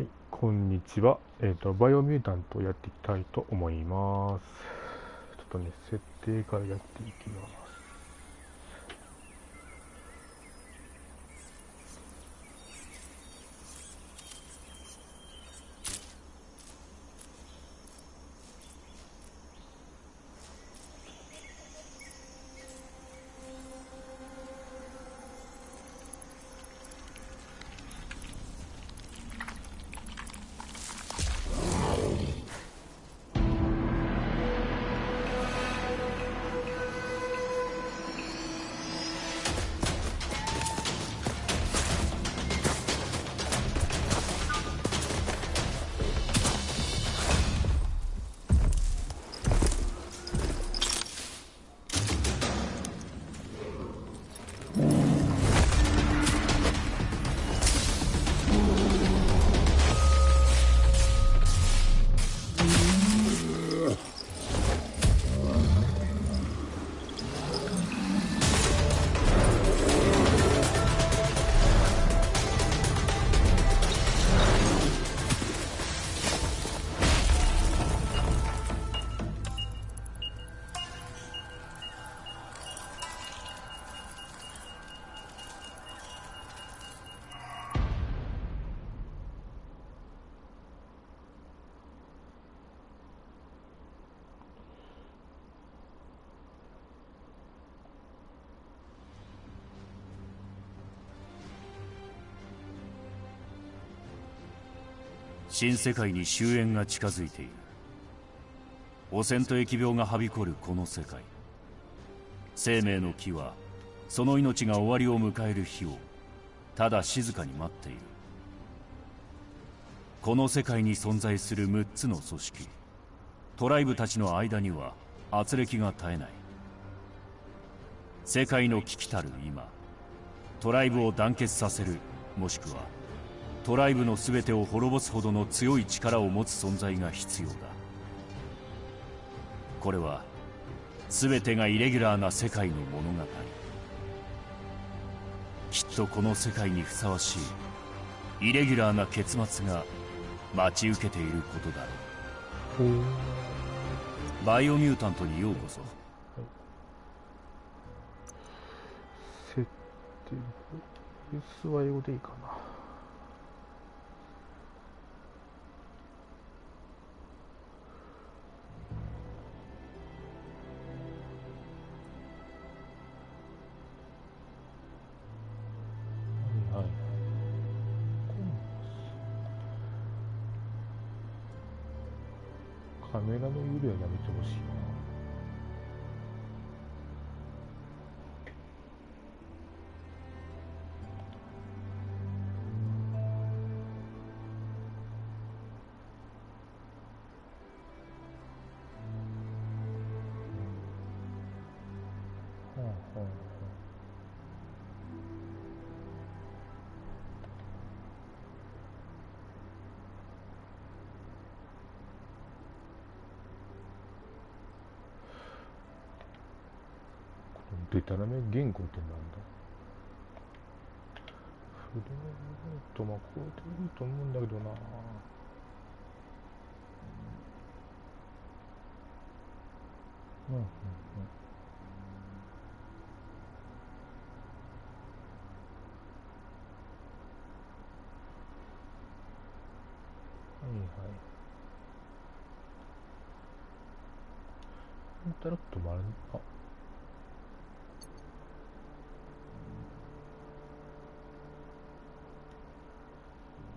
はい、こんにちは。バイオミュータントをやっていきたいと思います。ちょっとね、設定からやっていきます。新世界に終焉が近づいている。汚染と疫病がはびこるこの世界、生命の木はその命が終わりを迎える日をただ静かに待っている。この世界に存在する6つの組織、トライブたちの間には圧力が絶えない。世界の危機たる今、トライブを団結させる、もしくはトライブの全てを滅ぼすほどの強い力を持つ存在が必要だ。これは全てがイレギュラーな世界の物語。きっとこの世界にふさわしいイレギュラーな結末が待ち受けていることだろう。バイオミュータントにようこそ。設定、ユースは英語でいいかな。カメラの揺れはやめてほしいな。デタラメ言語ってなんだ。フレームとまあこれでいいと思うんだけどな。うんうんうん。はいはい。インタラクトもある。あ、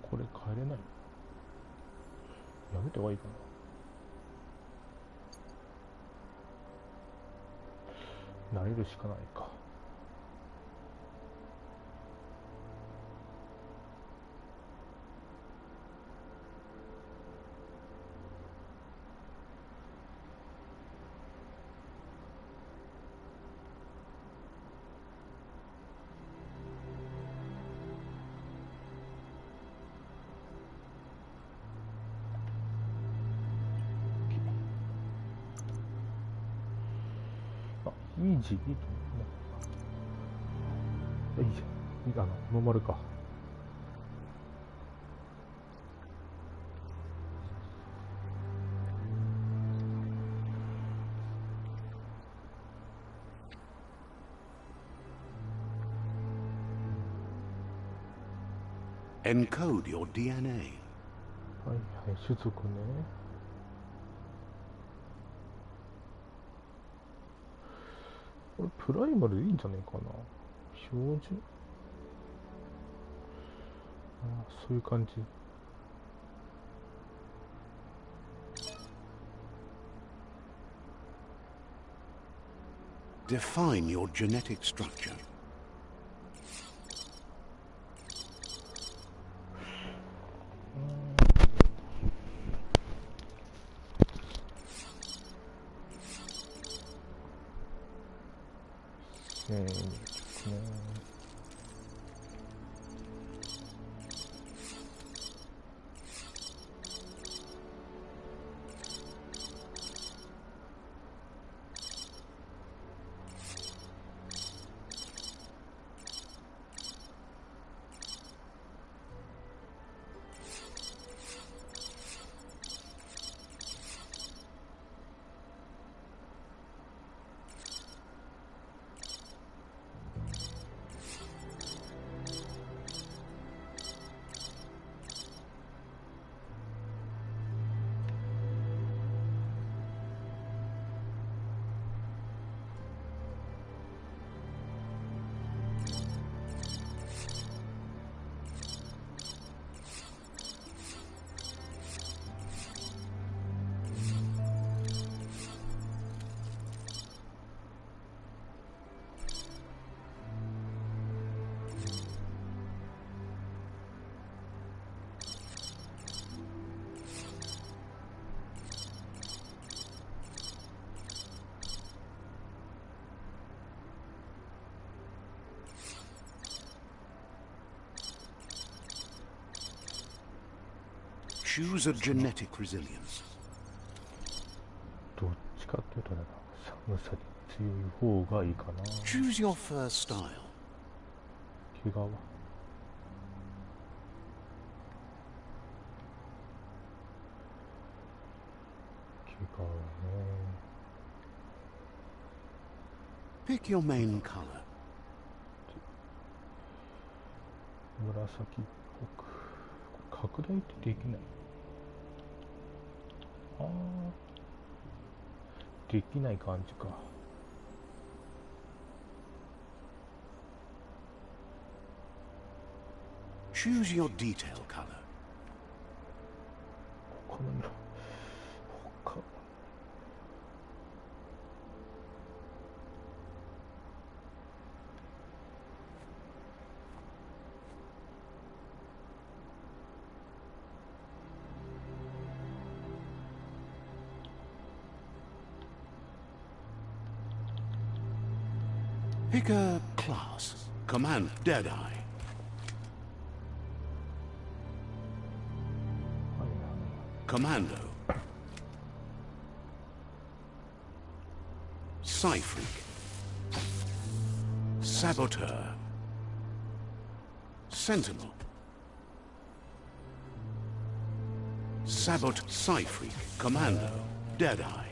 これ変えれない。やめた方がいいかな。慣れるしかないか。イージーいいと思うね。いいじゃん。ノーマルか。Encode your DNA. はいはい、種族ね。これプライマルでいいんじゃないかな。標準。ああ、そういう感じ。Define your genetic structure. Choose a genetic resilience. どっちかっていうとね、寒さに強い方がいいかな。Choose your fur style. 毛皮。毛皮ね。Pick your main color. 紫っぽく。拡大ってできない。ああ、できない感じか。Choose your detail color. 他の色。他。Pick a class. Command Deadeye. Commando. Psyfreak. Saboteur. Sentinel. Psyfreak. Commando. Deadeye.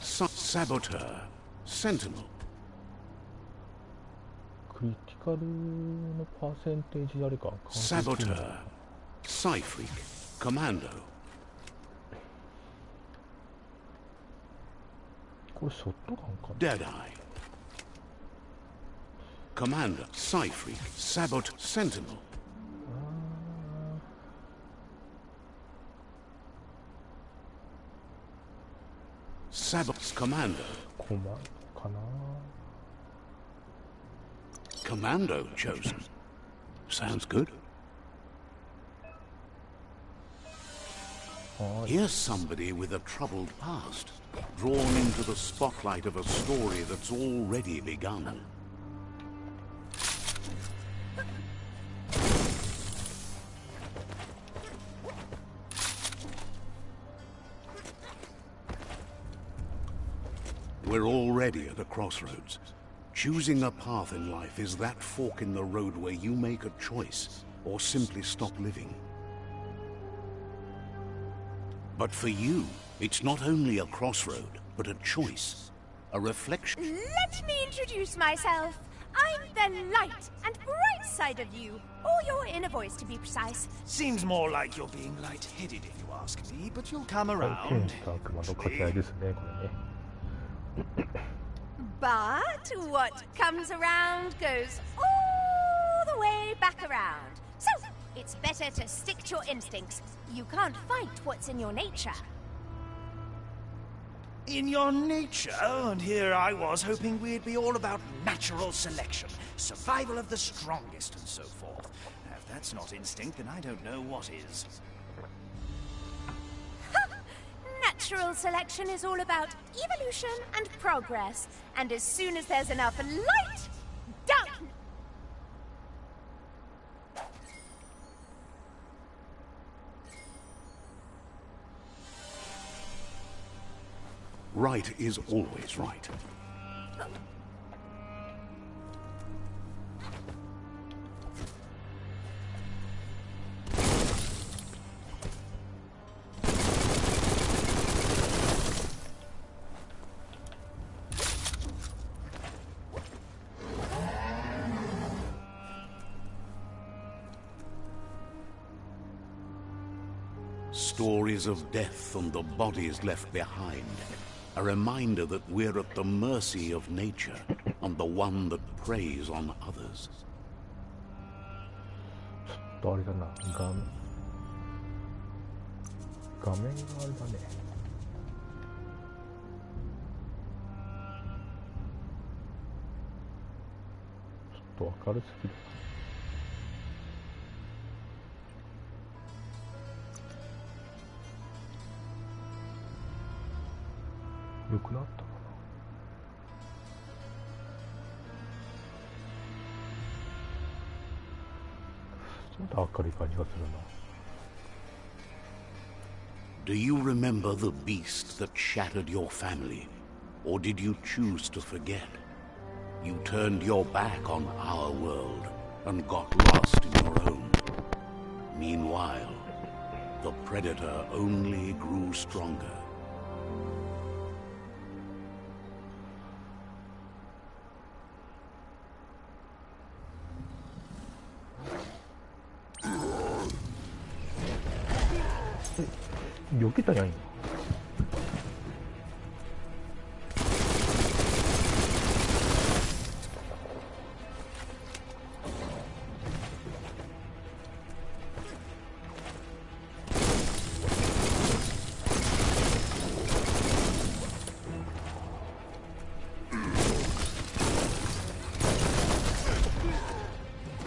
Saboteur. Sentinel. クリティカルのパーセンテージあれか。Saboteur. Psyfreak. Commando. これショットガンかな。Deadeye. Commander. Psyfreak. Saboteur. Sentinel. Commando. コマかな。Commando chosen. Sounds good. Here's somebody with a troubled past, drawn into the spotlight of a story that's already begun. We're already at a crossroads. Choosing a path in life is that fork in the road where you make a choice or simply stop living. But for you, it's not only a crossroad, but a choice, a reflection. Let me introduce myself. I'm the light and bright side of you, or your inner voice to be precise. Seems more like you're being light-headed if you ask me, but you'll come 天 around. と悪魔の掛け合いですね、これね。 But what comes around goes all the way back around. So, it's better to stick to your instincts. You can't fight what's in your nature. In your nature, and here I was hoping we'd be all about natural selection, survival of the strongest, and so forth. Now, if that's not instinct, then I don't know what is. Natural selection is all about evolution and progress. And as soon as there's enough light, darkness. Right is always right. Stories of death and the bodies left behind. A reminder that we're at the mercy of nature and the one that preys on others. ちょっとあれだな、画面があれだね。ちょっと明るすぎる。良くなったかな。ちょっと明るい感じがするな。Do you remember the beast that shattered your family? Or did you choose to forget? You turned your back on our world and got lost in your own. Meanwhile, the predator only grew stronger. 避けたんやん。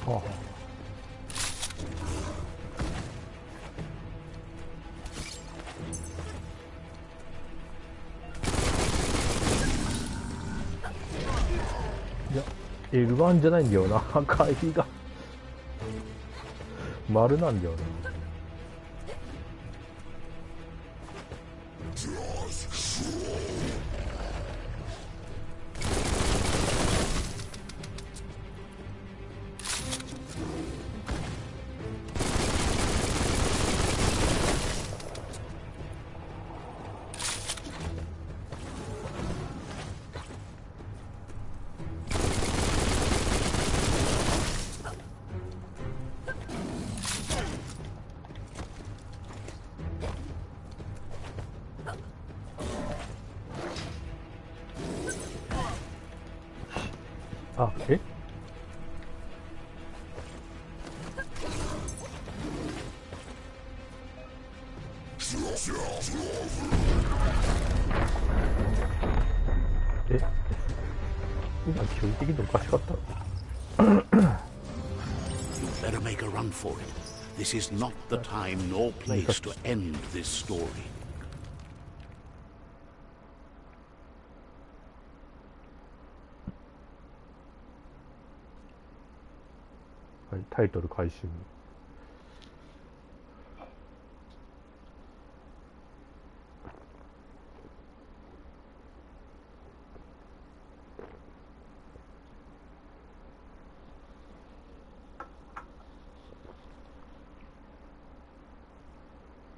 はあ。L1 じゃないんだよな、破壊が丸なんだよな。あ、え？え？今距離的におかしかったの？ You better make a run for it. This is not the time nor place to end this story. はい、タイトル回収。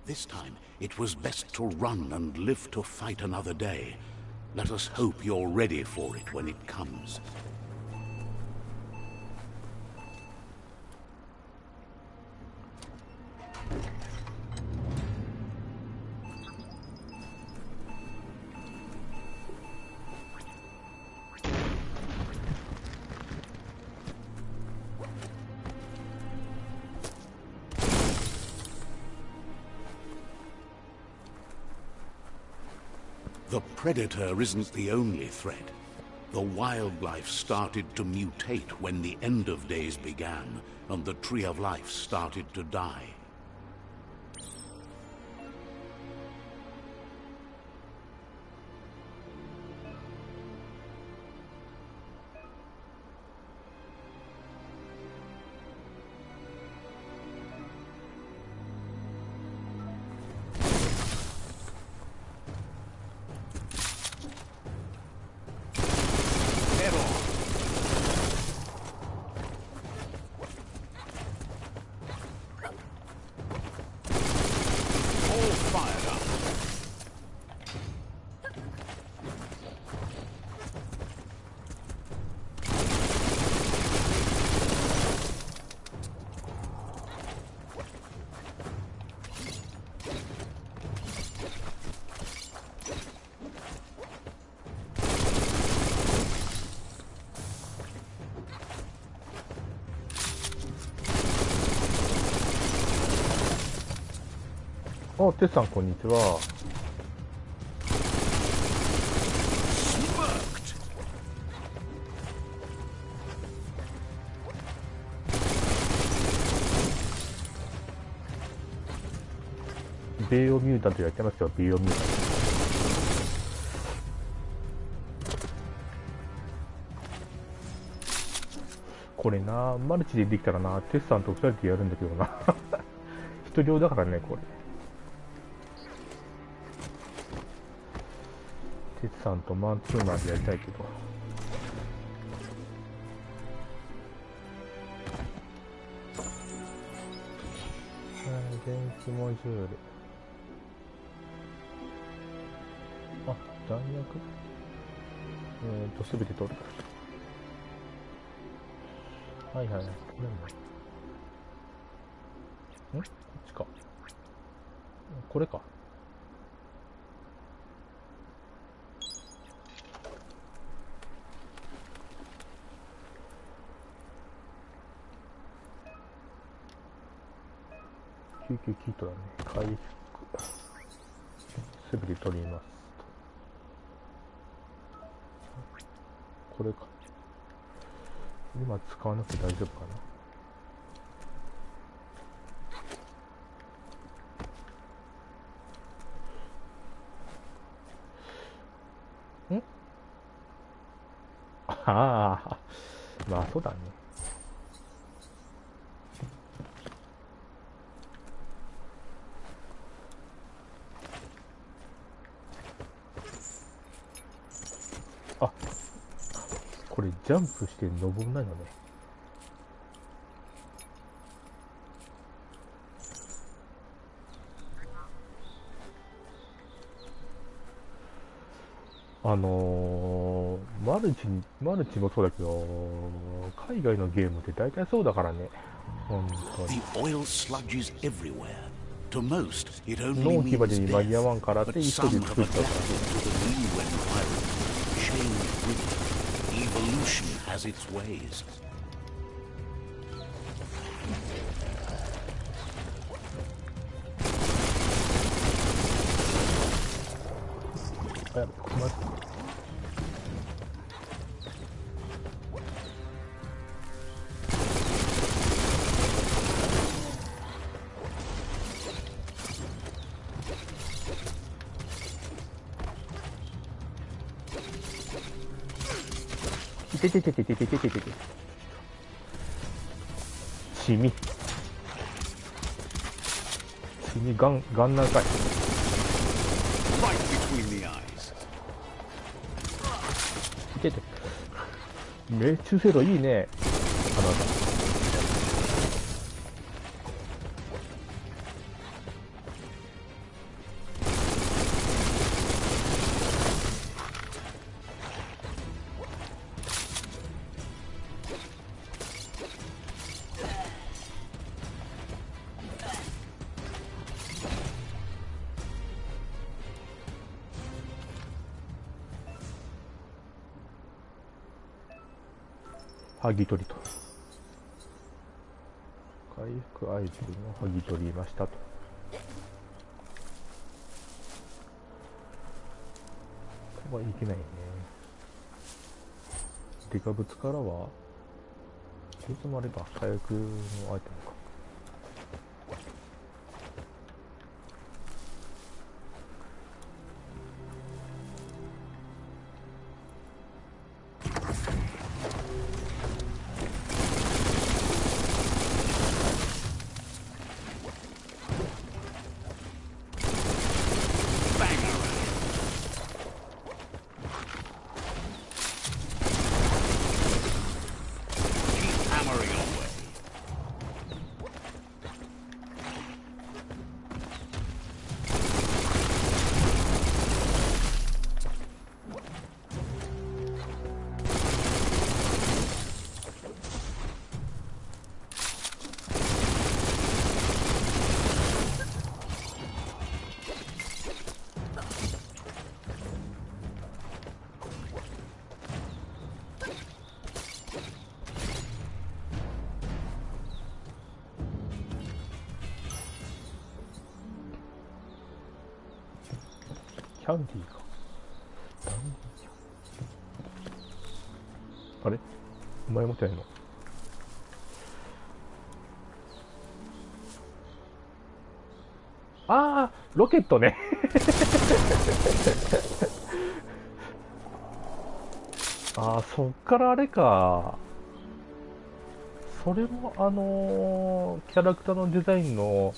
This time, it was best to run and live to fight another day. Let us hope you're ready for it when it comes. the predator isn't the only threat. The wildlife started to mutate when the end of days began, and the tree of life started to die.あ、テツさんこんにちは。ベイオミュータントやってますよ、ベイオミュータント。これな、マルチでできたらな、テツさんと2人でやるんだけどな。一人用だからね、これ。テツさんとマンツーマンでやりたいけど。電気モジュール。あ、弾薬すべて取る。はいはい。こっちか。これか。救急キットだね。回復。すべて取ります。これか。今使わなくて大丈夫かな。ああ、まあそうだね。あ、これジャンプして登んないのね。マルチもそうだけど、海外のゲームって大体そうだからね。本当に。納期までに間に合わんからって急いで作っちゃった。あ、困った。いてててててててててて。シミガンなんかい。いてて。命中精度いいね。あなた。剥ぎ取りと。回復アイテムを剥ぎ取りましたと。はいけないよね。デカブツからはこいつもあれか、火薬のアイテムか。キャンディーか。キャンディー。あれお前持ってないの？ああ、ロケットね。ああ、そっからあれか。それもキャラクターのデザインの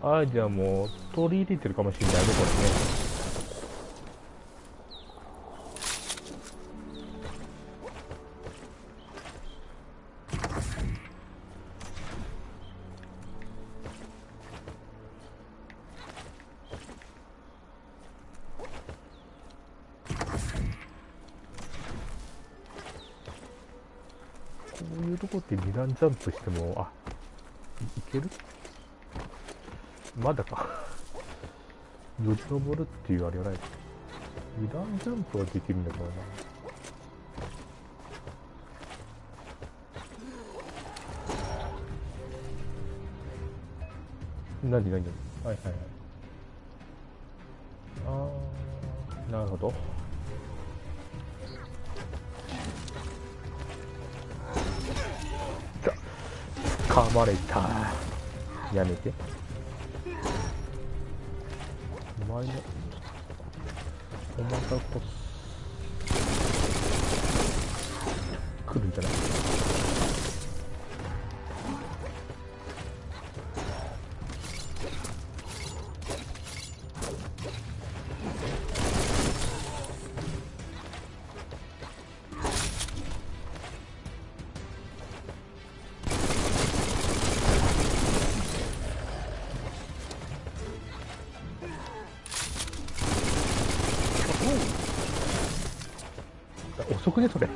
アイデアも取り入れてるかもしれないね、これね。こういうとこって二段ジャンプしても、あ、いける？まだか。よじ登るっていうあれはない。二段ジャンプはできるんだからな。何はいはいはい。あー、なるほど。噛まれた。やめて。お前のおまたこ来るんじゃない？遅くねそれ。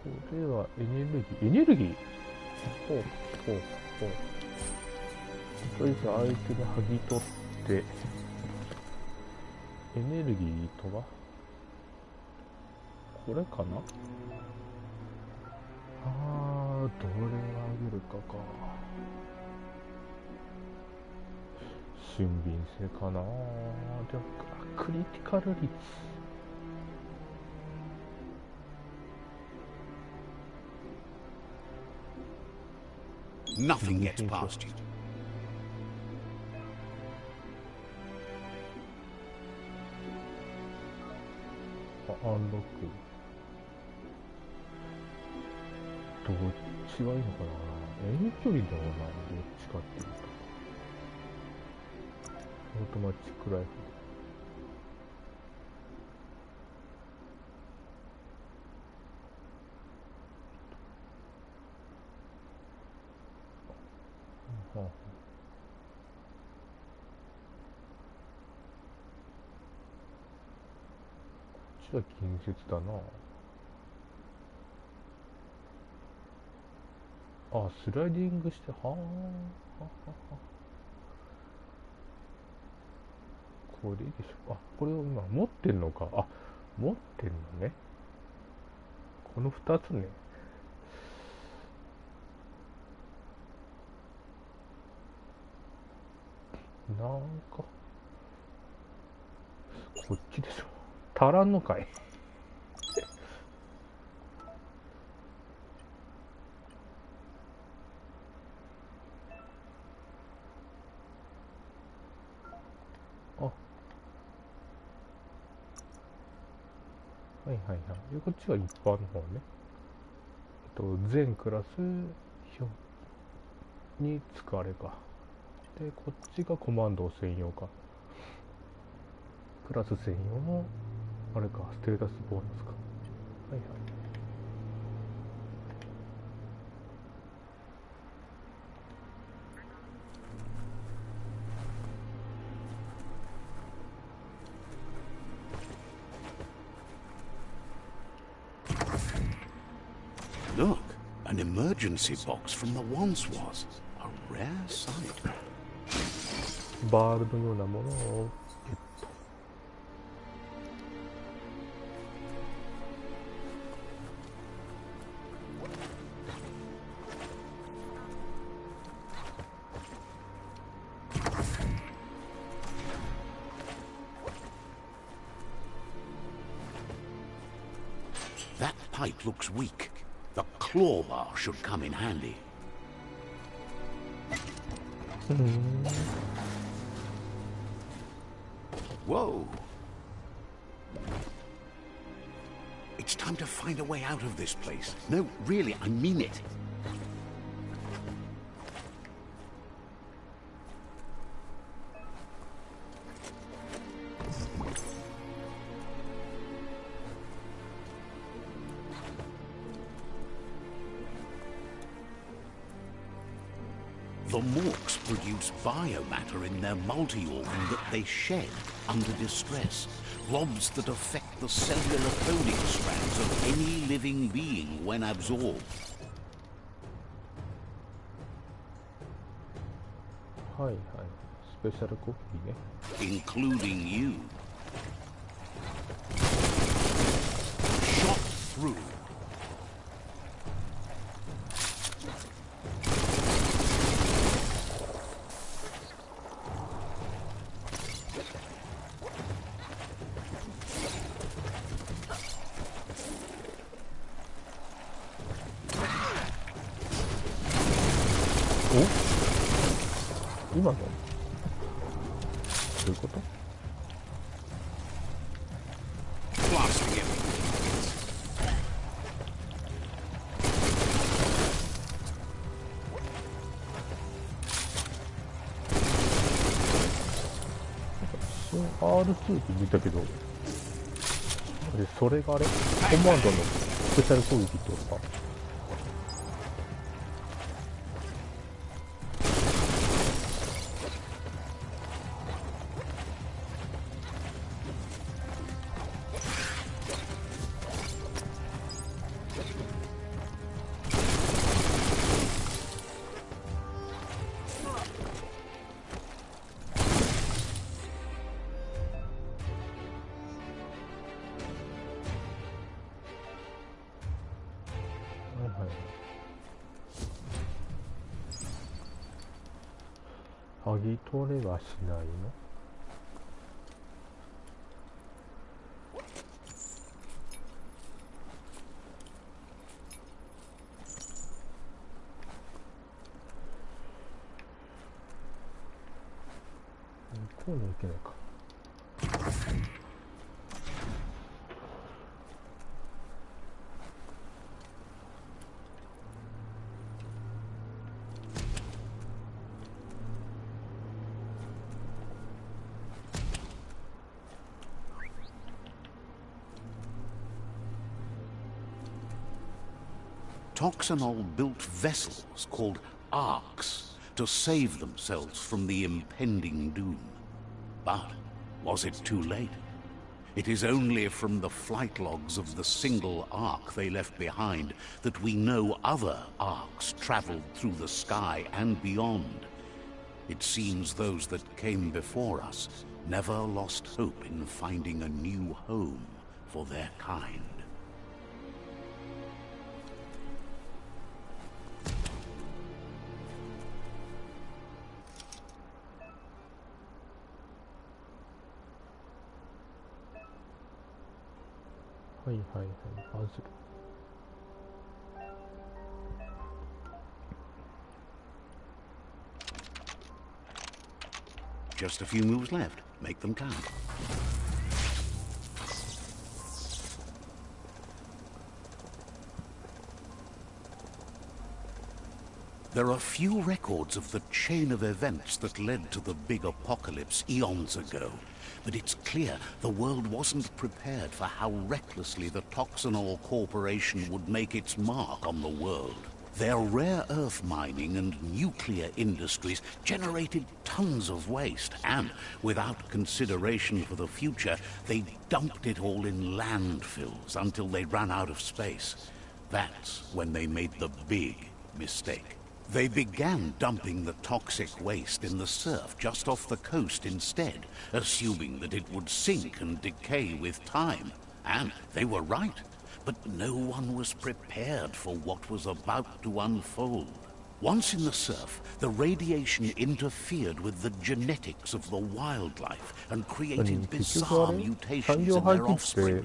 これはエネルギーほうほうほう。とりあえず相手が剥ぎ取ってエネルギーとはこれかな。あー、どれをあげるかか。俊敏性かな。でもクリティカル率Nothing gets past you. アンロック。どっちがいいのかな。遠距離でもない。どっちかっていうとオートマチックライフル。ちは近接だな。あ、スライディングして、はあ、はあ、はあ。これいいでしょ。あ、これを今持ってんのか。あ、持ってんのね。この2つね。なんかこっちでしょ。足らんのかい。あ、はいはいはい。でこっちが一般の方ね。全クラス表につくあれか。で、こっちがコマンド専用か。クラス専用のあれか、ステータスボーナスか。はいはい。Look, an emergency box from the once was. A rare sight. バールのようなものをゲット。That pipe looks weak. The claw bar should come in handy. Whoa! It's time to find a way out of this place. No, really, I mean it. The Morks produce biomatter in their multi-organ that they shed under distress. Blobs that affect the cellular coding strands of any living being when absorbed. はいはい。スペシャルコピーね。Including you. Shot through. Oh? 今のどういうこと？ Blasting him. 一瞬 R2 って見たけど、それがあれコマンドのスペシャル攻撃ってことか。剥ぎ取れはしないの？向こうに行けないか。Toxanol built vessels called arks to save themselves from the impending doom. But was it too late? It is only from the flight logs of the single ark they left behind that we know other arks traveled through the sky and beyond. It seems those that came before us never lost hope in finding a new home for their kind. Just a few moves left. Make them count. There are few records of the chain of events that led to the big apocalypse eons ago, but it's clear the world wasn't prepared for how recklessly the Toxanol Corporation would make its mark on the world. Their rare earth mining and nuclear industries generated tons of waste, and without consideration for the future, they dumped it all in landfills until they ran out of space. That's when they made the big mistake. They began dumping the toxic waste in the surf just off the coast instead, assuming that it would sink and decay with time. And they were right. But no one was prepared for what was about to unfold. Once in the surf, the radiation interfered with the genetics of the wildlife and created bizarre mutations in their offspring.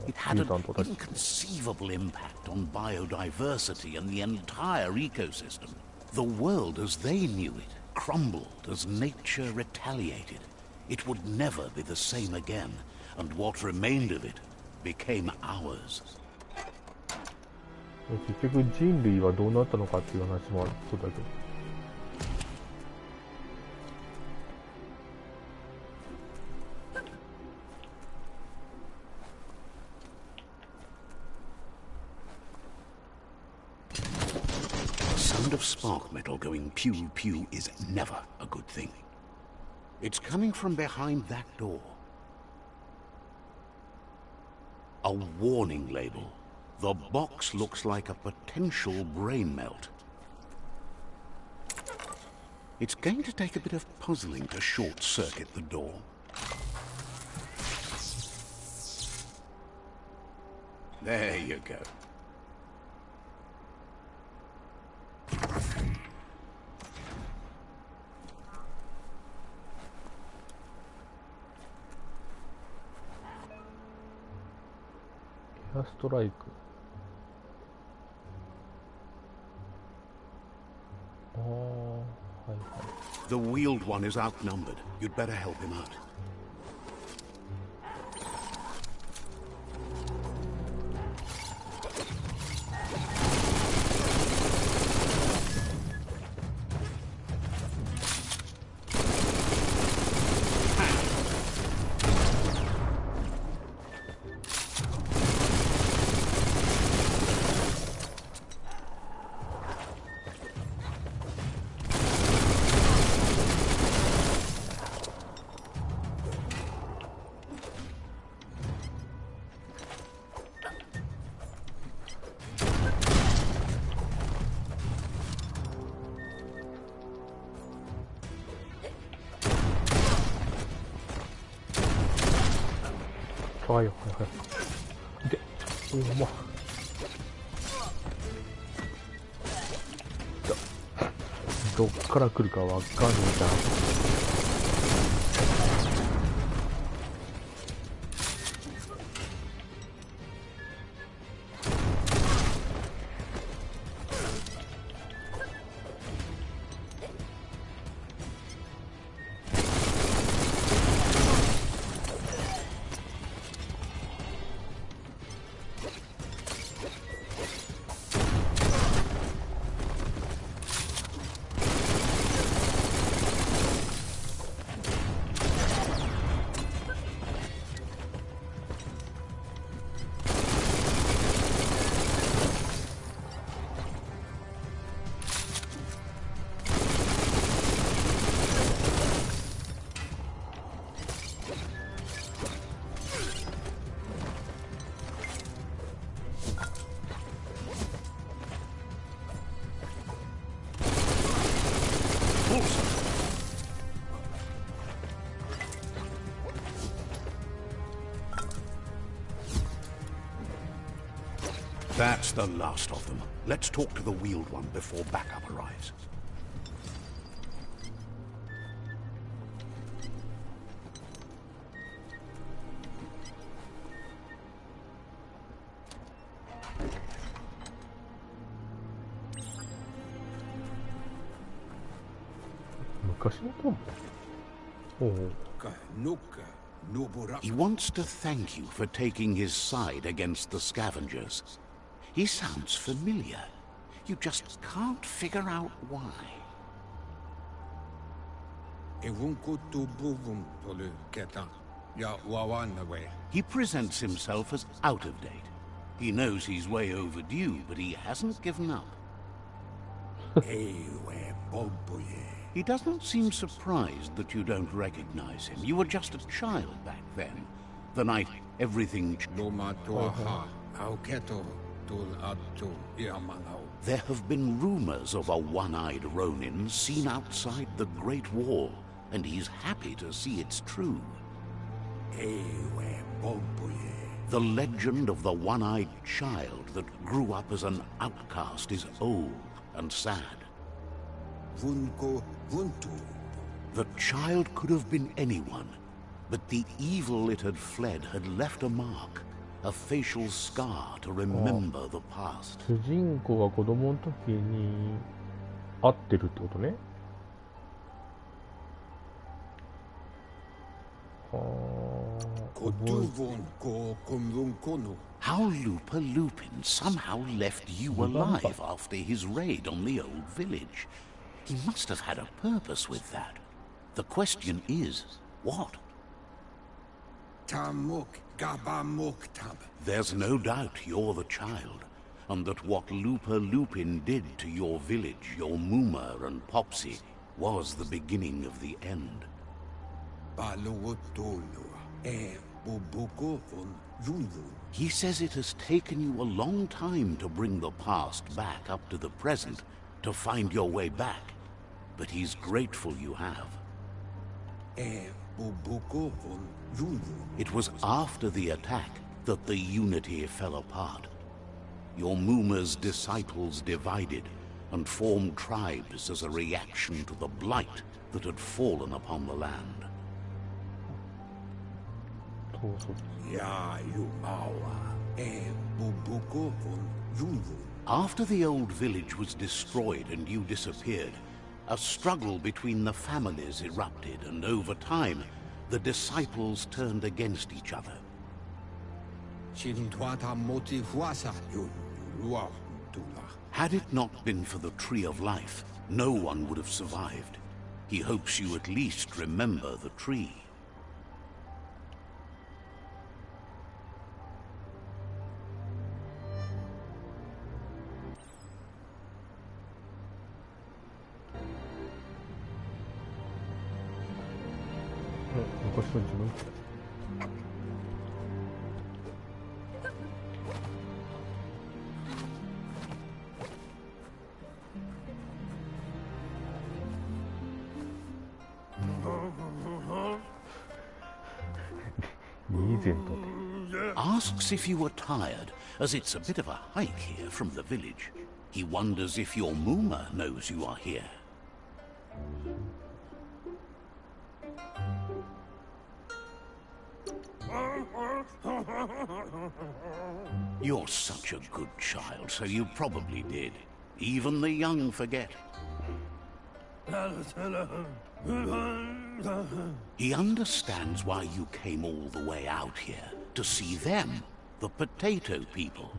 It had an inconceivable impact on biodiversity and the entire ecosystem. The world as they knew it crumbled as nature retaliated. It would never be the same again, and what remained of it became ours. 結局人類はどうなったのかっていう話もあるそうだけど。The sound of spark metal going pew pew is never a good thing. It's coming from behind that door. A warning label. The box looks like a potential brain melt. It's going to take a bit of puzzling to short-circuit the door. There you go. Air strike. The wheeled one is outnumbered. You'd better help him out.はいはいはい。で、どっから来るかわかんないじゃん。closer. That's the last of them. Let's talk to the wheeled one before backup arrives. He wants to thank you for taking his side against the scavengers. He sounds familiar. You just can't figure out why. He presents himself as out of date. He knows he's way overdue, but he hasn't given up. He doesn't seem surprised that you don't recognize him. You were just a child back then. The night everything... There have been rumors of a one-eyed Ronin seen outside the Great Wall, and he's happy to see it's true. The legend of the one-eyed child that grew up as an outcast is old and sad. The child could have been anyone, but the evil it had fled had left a mark, a facial scar to remember the past. 主人公が子供の時に会ってるってことね。How Lupa Lupin somehow left you alive after his raid on the old village. He must have had a purpose with that. The question is, what? There's no doubt you're the child, and that what Lupa Lupin did to your village, your Muma and Popsy, was the beginning of the end. He says it has taken you a long time to bring the past back up to the present, to find your way back, but he's grateful you have. It was after the attack that the unity fell apart. Your Muma's disciples divided and formed tribes as a reaction to the blight that had fallen upon the land. After the old village was destroyed and you disappeared, a struggle between the families erupted, and over time, the disciples turned against each other. Had it not been for the Tree of Life, no one would have survived. He hopes you at least remember the tree. Asks if you were tired, as it's a bit of a hike here from the village. He wonders if your Muma knows you are here. You're such a good child, so you probably did. Even the young forget. He understands why you came all the way out here, to see them, the potato people.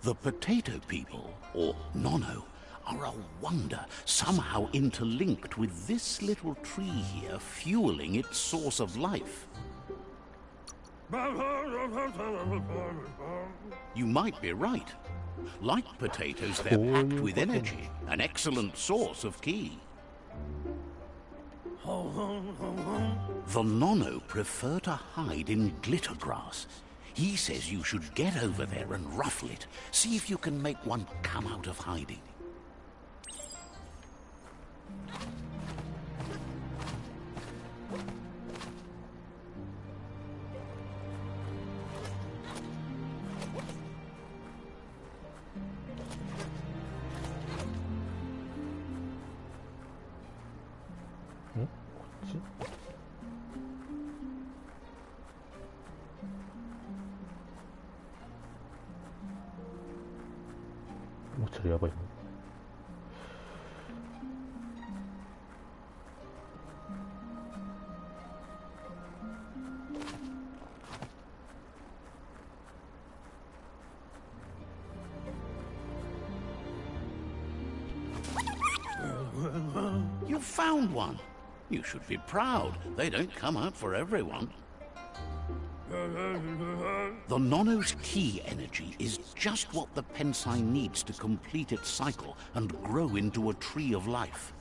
The potato people, or Nono, are a wonder, somehow interlinked with this little tree here, fueling its source of life. You might be right. Like potatoes, they're packed with energy, an excellent source of ki. The Nono prefer to hide in glitter grass. He says you should get over there and ruffle it. See if you can make one come out of hiding. もうちょっとやばいね。You found one. You should be proud. They don't come out for everyone. The Nono's key energy is just what the Pensai needs to complete its cycle and grow into a tree of life.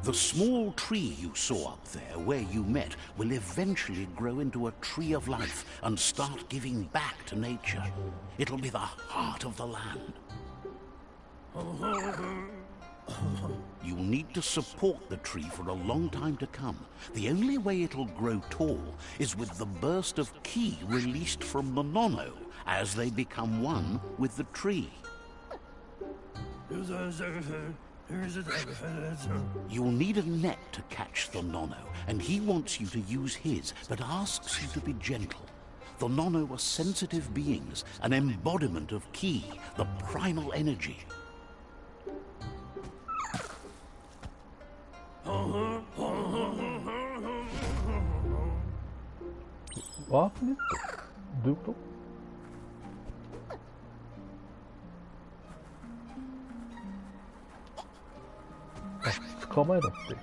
The small tree you saw up there where you met will eventually grow into a tree of life and start giving back to nature. It'll be the heart of the land. You'll need to support the tree for a long time to come. The only way it'll grow tall is with the burst of ki released from the Nono as they become one with the tree. You'll need a net to catch the Nono, and he wants you to use his, but asks you to be gentle. The Nono are sensitive beings, an embodiment of ki, the primal energy. What? どういうこと？捕まえろって。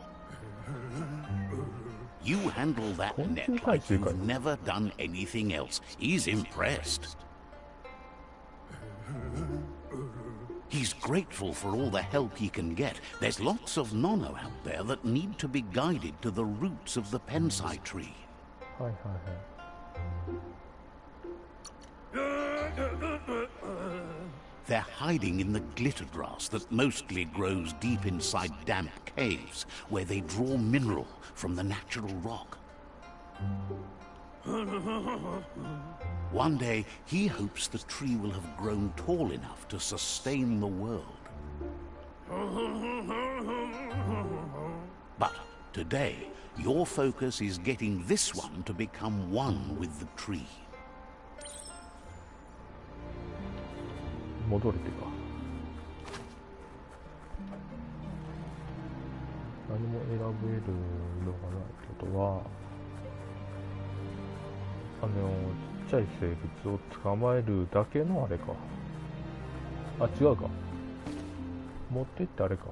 You handle that net like you've never done anything else. He's impressed. He's grateful for all the help he can get. There's lots of Nono out there that need to be guided to the roots of the Pensai tree. They're hiding in the glitter grass that mostly grows deep inside damp caves, where they draw mineral from the natural rock. One day, he hopes the tree will have grown tall enough to sustain the world. But today, your focus is getting this one to become one with the tree. 戻るっていうか、何も選べるのがないってことは、ちっちゃい生物を捕まえるだけのあれか。あ、違うか。持ってってあれか。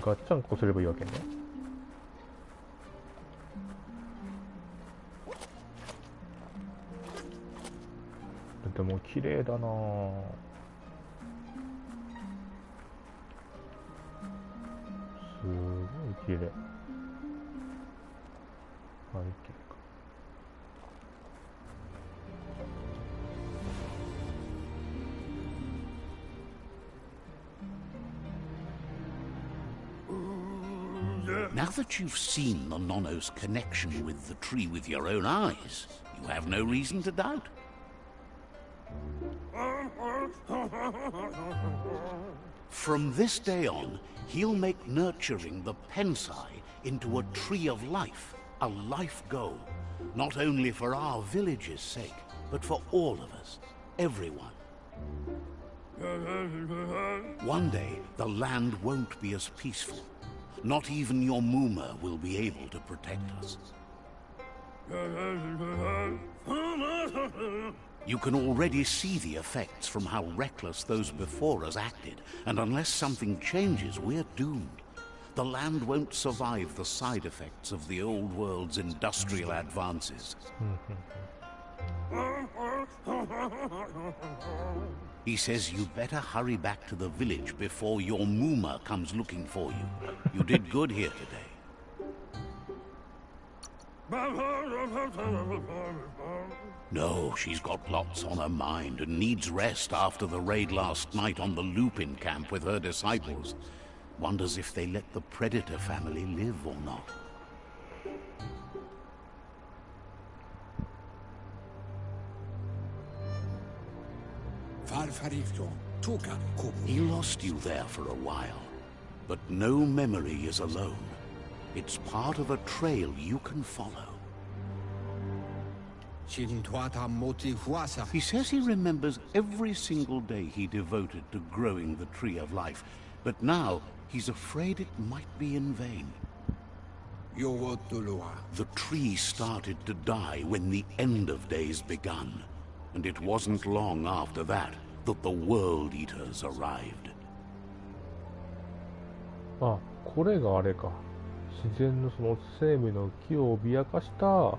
ガッチャンコすればいいわけね。でも綺麗だなぁ。すごい綺麗。はい、綺麗か。Now that you've seen the Nono's connection with the tree with your own eyes, you have no reason to doubt. From this day on, he'll make nurturing the Pensai into a tree of life, a life goal, not only for our village's sake, but for all of us, everyone. One day, the land won't be as peaceful. Not even your Muma will be able to protect us. You can already see the effects from how reckless those before us acted, and unless something changes, we're doomed. The land won't survive the side effects of the old world's industrial advances. He says you better hurry back to the village before your Muma comes looking for you. You did good here today. No, she's got lots on her mind and needs rest after the raid last night on the Lupin camp with her disciples. Wonders if they let the Predator family live or not. He lost you there for a while, but no memory is alone. It's part of a trail you can follow. He says he remembers every single day he devoted to growing the tree of life, but now he's afraid it might be in vain. The tree started to die when the end of days begun, and it wasn't long after that that the World Eaters arrived. あ、これがあれか。自然のその生命の木を脅かした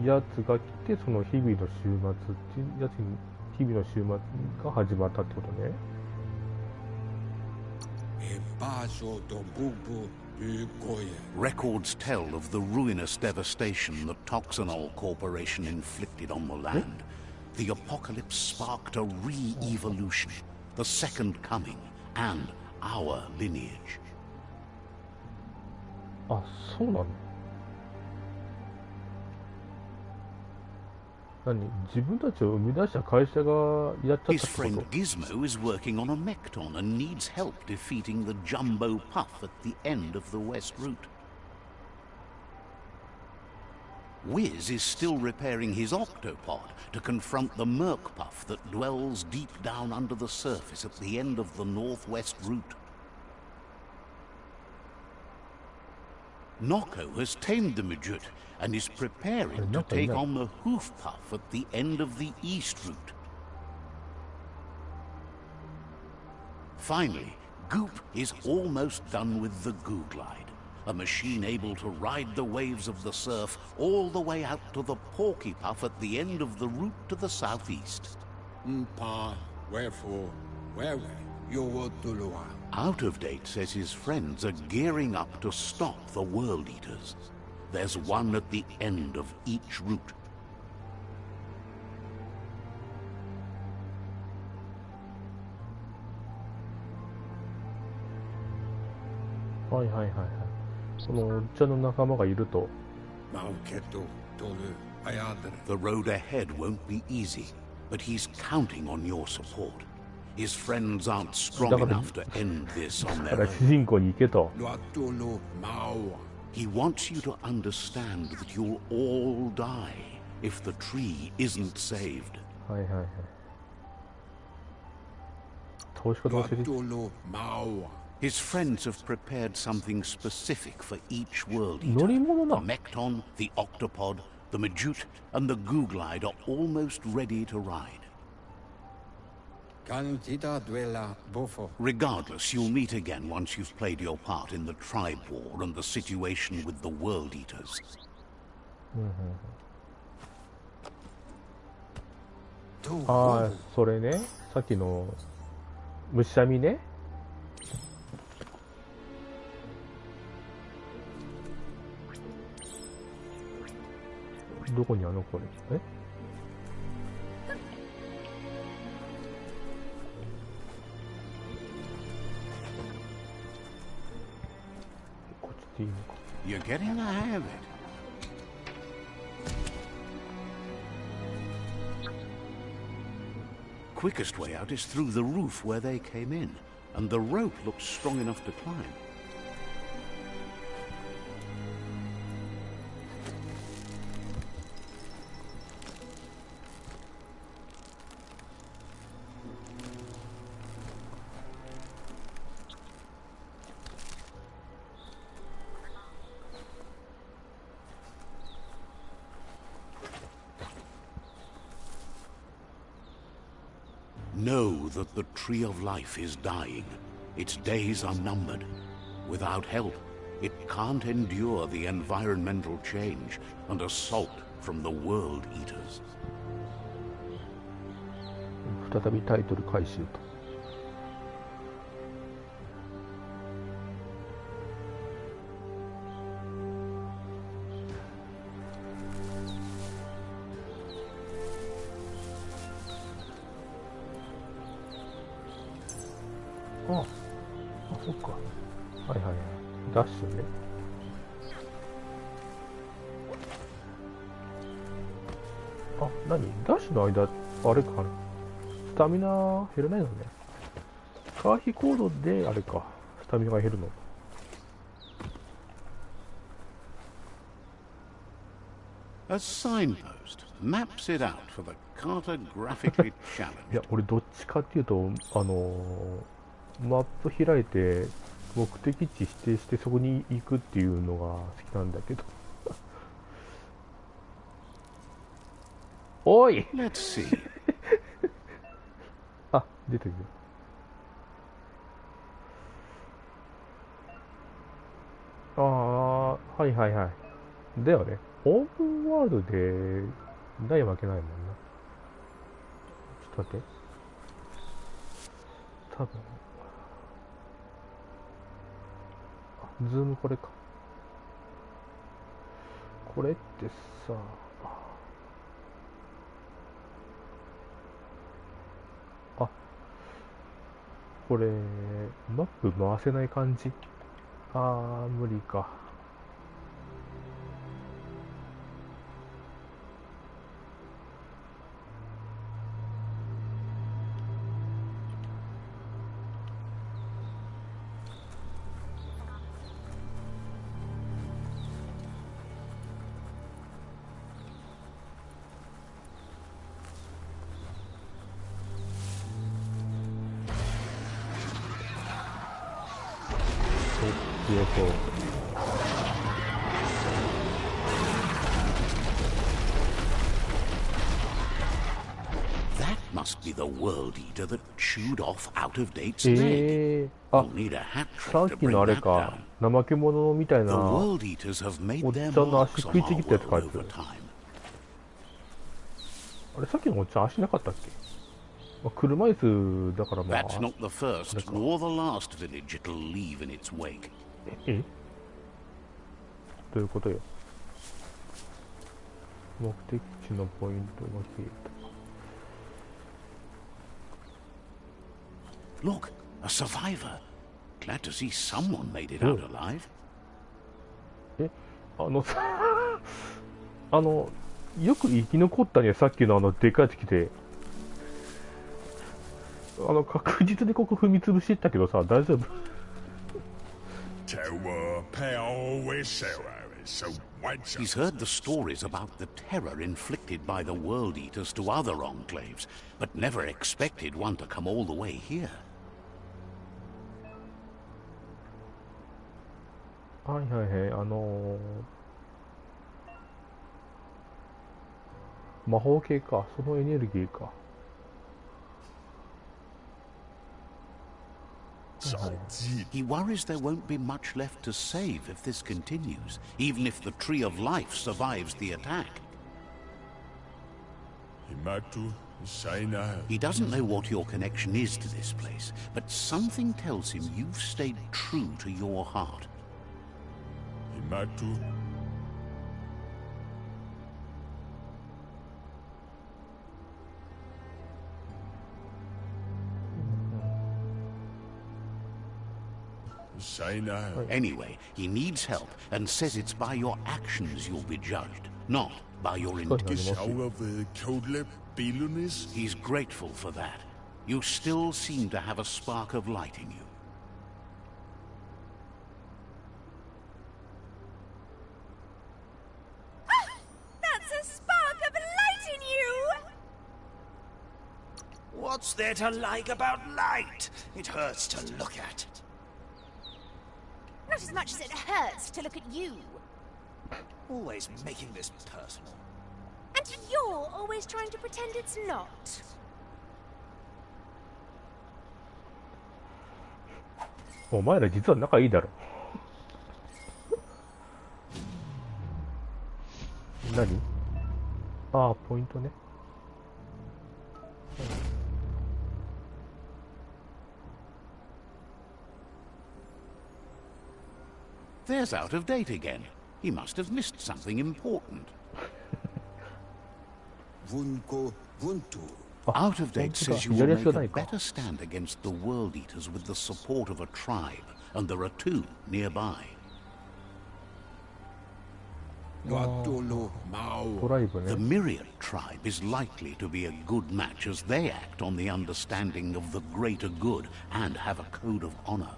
やつが来て、その日々の終末っていうやつに、日々の終末が始まったってことね。Records tell of the ruinous devastation the Toxanol Corporation inflicted on the land. The apocalypse sparked a re-evolution, the second coming, and our lineage. あ、そうなの？何？自分たちを生み出した会社がやっちゃったって His こ friend と？ Gizmo is working on a Mekton and needs help defeating the Jumbo Puff at the end of the West Route. Wiz is still repairing his octopod to confront the Merc Puff that dwells deep down under the surface at the end of the Northwest Route. Noko has tamed the Midget and is preparing to take on the Hoof Puff at the end of the East Route. Finally, Goop is almost done with the Googlide, a machine able to ride the waves of the surf all the way out to the Porky Puff at the end of the route to the southeast. Out of Date says his friends are gearing up to stop the World Eaters. There's one at the end of each route. はいはいはいはい。そのおっちゃんの仲間がいると。The road ahead won't be easy, but he's counting on your support. His friends aren't strong enough to end this on だ their から主人公に行けと。 own. He wants you to understand that you'll all die if the tree isn't saved. はいはいはい。倒し方忘れて。 His friends have prepared something specific for each world 乗 eater. り物 The な。 Mekton, the Octopod, the Majute, and the Googlide are almost ready to ride. Regardless, you'll meet again once you've played your part in the tribe war and the situation with the World Eaters. ああ、それね。さっきの虫網ね。どこにあるのこれ？え？こっちでいいのか。 You're getting the hang of it. Quickest way out is through the roof where they came in, and the rope looks strong enough to climb. Know that the Tree of Life is dying. Its days are numbered. Without help, it can't endure the environmental change and assault from the World Eaters. 再びタイトル回収と。ああ、そっか。はいはいはい。ダッシュね。あ、何？ダッシュの間、あれか。スタミナ減らないのね。回避行動で、あれか。スタミナが減るの。A signpost maps it out for the cartographically い challenged. や、俺どっちかっていうと、マップ開いて、目的地指定してそこに行くっていうのが好きなんだけど。おい Let's see. あ、出てるよ。ああ、はいはいはい。だよね。オープンワールドでないわけないもんな。ちょっと待って。多分。あ、ズームこれか。これってさ、あ、これ、マップ回せない感じ。あー、無理か。強そう。That must be the world eater that chewed off out-of-date's leg. あ、 You'll need a hat さ trick っ to き bring のあれ that か down. 怠け者みたい The な world eaters have made おっ their ちゃんの足 marks 食い on ちぎ our ったやつ world 書いて over る。 time. あれさっきのおっちゃん足なかったっけ、まあ、車椅子だからまあ That's not the first nor the last village it'll leave in its wake. えどういうことよ。目的地のポイントが消えた。 Look, a survivor. Glad to see someone made it out alive. よく生き残ったね、さっきのでかい時で。確実にここ踏み潰していったけどさ、大丈夫？ He's heard the stories about the terror inflicted by the world eaters to other enclaves, but never expected one to come all the way here. はいはいはい、魔法系か、そのエネルギーか。He worries there won't be much left to save if this continues, even if the Tree of Life survives the attack. He doesn't know what your connection is to this place, but something tells him you've stayed true to your heart. Anyway, he needs help and says it's by your actions you'll be judged, not by your intentions. He's grateful for that. You still seem to have a spark of light in you. That's a spark of light in you! What's there to like about light? It hurts to look at. Not as much as it hurts to look at you. Always making this personal. And you're always trying to pretend it's not. お前ら実は仲いいだろ。何？ああ、ポイントね。There's out of date again. He must have missed something important. Out of date says you will make a better stand against the world eaters with the support of a tribe, and there are two nearby. トライブ The ね。 Myriad tribe is likely to be a good match as they act on the understanding of the greater good and have a code of honor.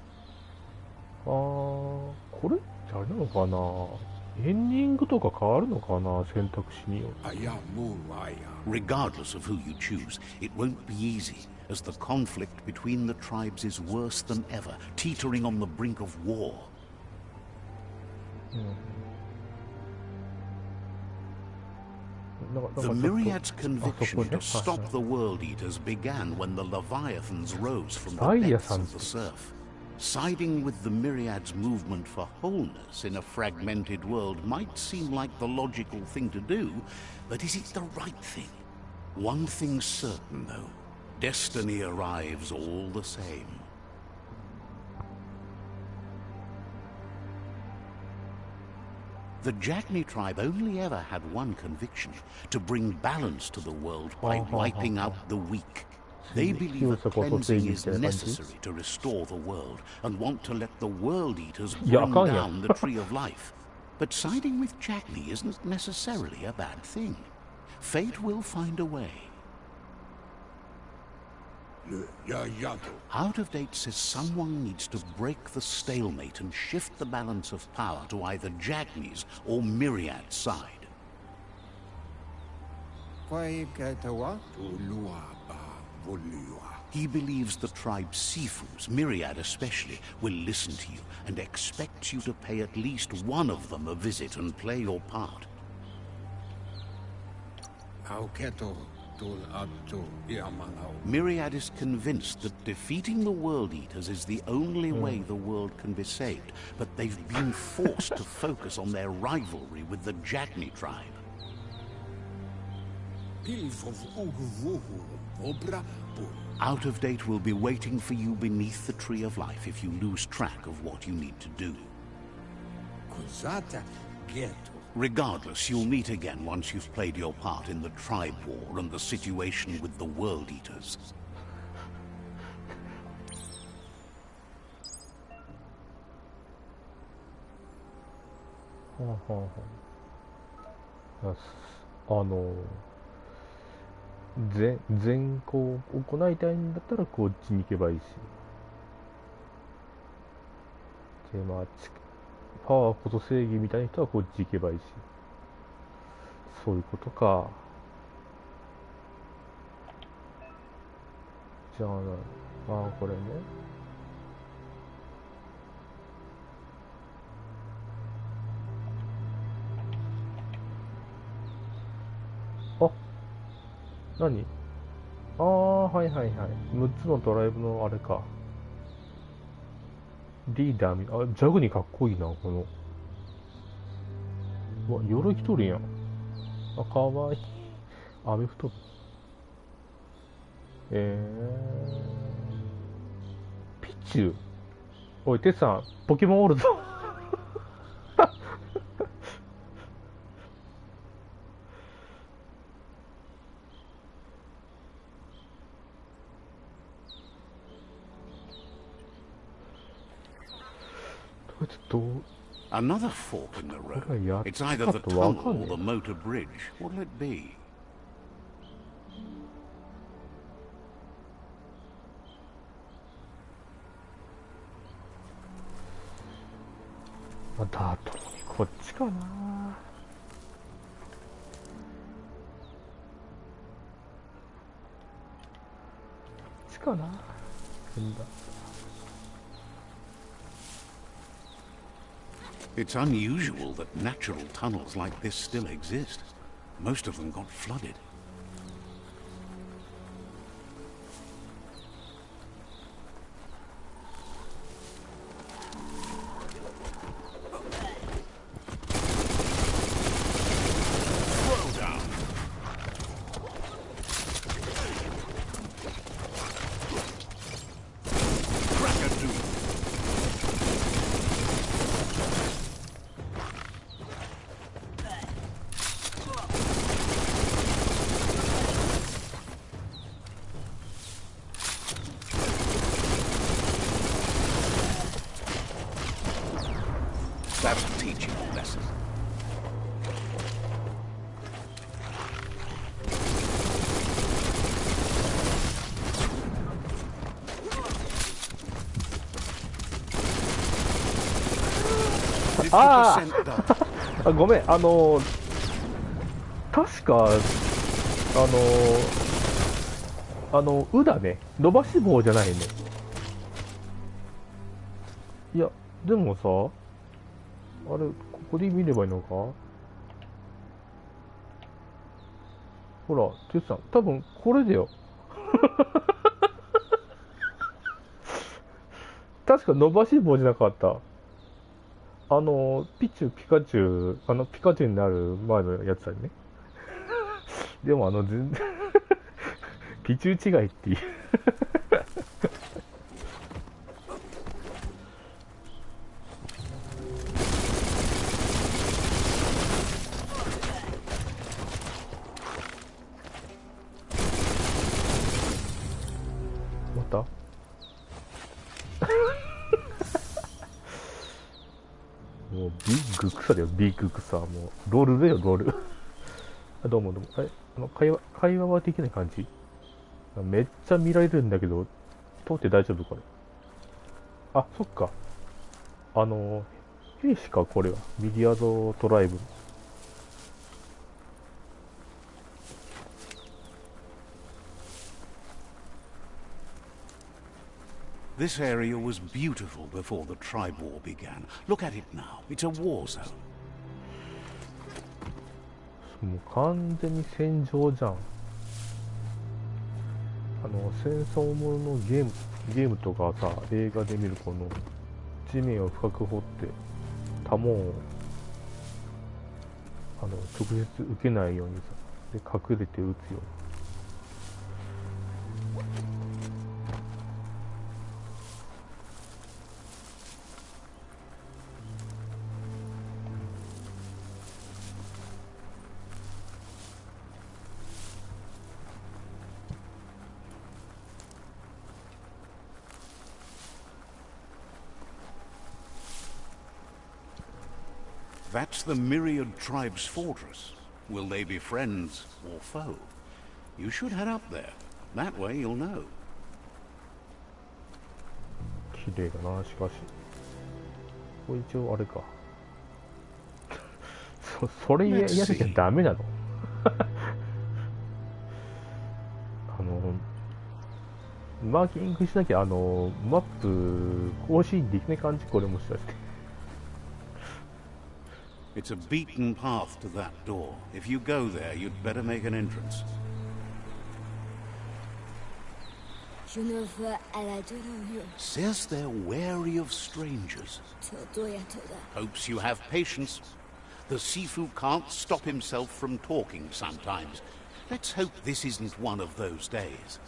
ああ、これってあれなのかな。エンディングとか変わるのかな、選択肢によって。 Regardless of who you choose, it won't be easy, as the conflict between the tribes is worse than ever, teetering on the brink of war. The Myriad's conviction to stop the World Eaters began when the Leviathans rose from the depths of the surf. Siding with the Myriad's movement for wholeness in a fragmented world might seem like the logical thing to do, but is it the right thing? One thing's certain, though. Destiny arrives all the same. The Jagni tribe only ever had one conviction, to bring balance to the world by wiping out the weak. They believe that cleansing is necessary to restore the world, and want to let the World Eaters bring down the Tree of Life. But siding with Jagni isn't necessarily a bad thing. Fate will find a way. Out of Date says someone needs to break the stalemate and shift the balance of power to either Jagni's or Myriad's side. He believes the tribe's Sifus, Myriad especially, will listen to you and expects you to pay at least one of them a visit and play your part. Myriad is convinced that defeating the World Eaters is the only way the world can be saved, but they've been forced to focus on their rivalry with the Jagni tribe. Out of Date will be waiting for you beneath the Tree of Life if you lose track of what you need to do. Regardless, you'll meet again once you've played your part in the tribe war and the situation with the World Eaters.全行行いたいんだったらこっちに行けばいいし、でまあパワーこそ正義みたいな人はこっち行けばいいし、そういうことか。じゃあこれね。あ、何？はいはいはい。6つのトライブのあれか。リーダージャグニーかっこいいな、この。うわ、鎧着とるやん。かわいい。アメフト部。ピチュー。おい、テツさん、ポケモンおるぞ。Another fork in the road. It's either the tunnel or the motor bridge. What'll it be?こっちかな。It's unusual that natural tunnels like this still exist. Most of them got flooded. That'll teach you a lesson. Ah! あ、ごめん、確か、うだね。伸ばし棒じゃないね。いや、でもさ、あれ、ここで見ればいいのか。ほら、テツさん、多分これだよ。確か伸ばし棒じゃなかった。ピチュピカチュウ、ピカチュウになる前のやつだね。でも全然、ピチュウ違いっていう。またもうビッグ草だよ、ビッグ草。もうロールだよ、ロール。あ、どうもどうも。会話はできない感じ。めっちゃ見られるんだけど、通って大丈夫これ。あ、そっか。兵士か、これは。ミディアドトライブ。This area was beautiful before the tribe war began. Look at it now. It's a war zone. もう完全に戦場じゃん。戦争もののゲームとかさ、映画で見るこの地面を深く掘って弾を直接受けないようにさ、で隠れて撃つように。That's the Myriad Tribe's fortress. Will they be friends or foe? You should head up there. That way you'll know. 綺麗だな、しかし。これ一応あれか。それやらなきゃダメなの。マーキングしなきゃマップ更新できない感じ、これもしかして。It's a beaten path to that door. If you go there, you'd better make an entrance. Says they're wary of strangers. Hopes you have patience. The Sifu can't stop himself from talking sometimes. Let's hope this isn't one of those days.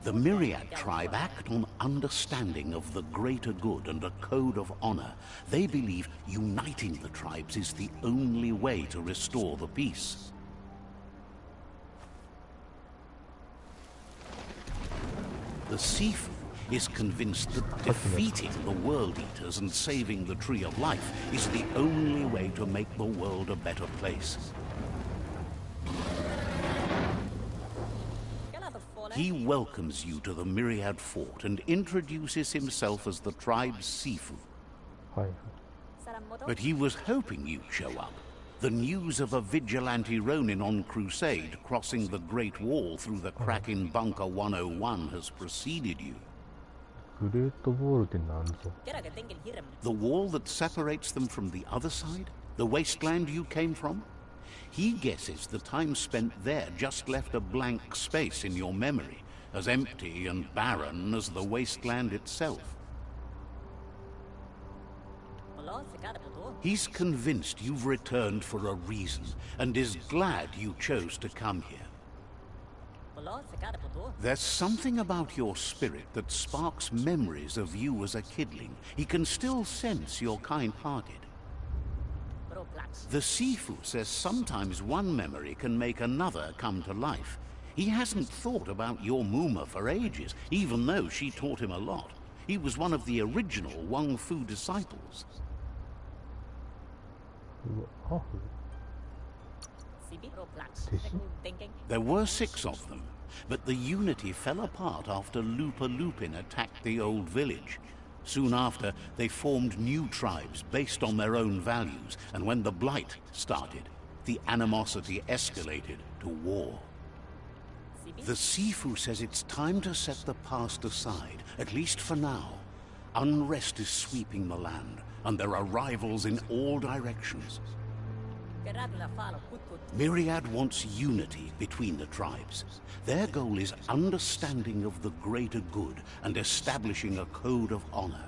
The Myriad tribe act on understanding of the greater good and a code of honor. They believe uniting the tribes is the only way to restore the peace. The Sifu is convinced that defeating the World Eaters and saving the Tree of Life is the only way to make the world a better place. He welcomes you to the Myriad Fort and introduces himself as the tribe's Sifu. But he was hoping you'd show up. The news of a vigilante Ronin on crusade crossing the Great Wall through the crack in Bunker 101 has preceded you. The wall that separates them from the other side? The wasteland you came from? He guesses the time spent there just left a blank space in your memory, as empty and barren as the wasteland itself. He's convinced you've returned for a reason, and is glad you chose to come here. There's something about your spirit that sparks memories of you as a kidling. He can still sense you're kind-hearted. The Sifu says sometimes one memory can make another come to life. He hasn't thought about your Muma for ages, even though she taught him a lot. He was one of the original Wang Fu disciples. うわ、ハーフ There were 6 of them, but the unity fell apart after Lupa Lupin attacked the old village. Soon after, they formed new tribes based on their own values, and when the Blight started, the animosity escalated to war. The Sifu says it's time to set the past aside, at least for now. Unrest is sweeping the land, and there are rivals in all directions. Myriad wants unity between the tribes. Their goal is understanding of the greater good and establishing a code of honor.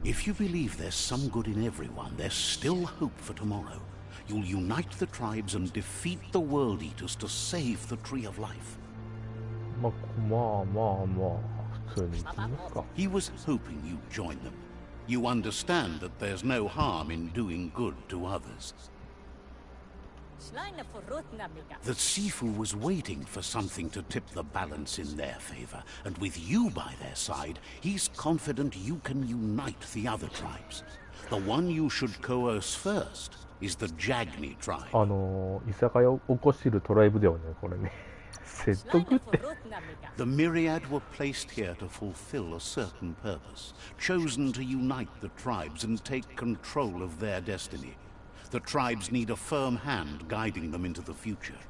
If you believe there's some good in everyone, there's still hope for tomorrow. You'll unite the tribes and defeat the World Eaters to save the Tree of Life. まあ普通に行きますか。 He was hoping you'd join them. You understand that there's no harm in doing good to others. The Sifu was waiting for something to tip the balance in their favor, and with you by their side, he's confident you can unite the other tribes. The one you should coerce first is the Jagni tribe. 居酒屋を起こしてるトライブだよね、これね。説得って。The Myriad were placed here to fulfill a certain purpose, chosen to unite the tribes and take control of their destiny. The tribes need a firm hand guiding them into the future.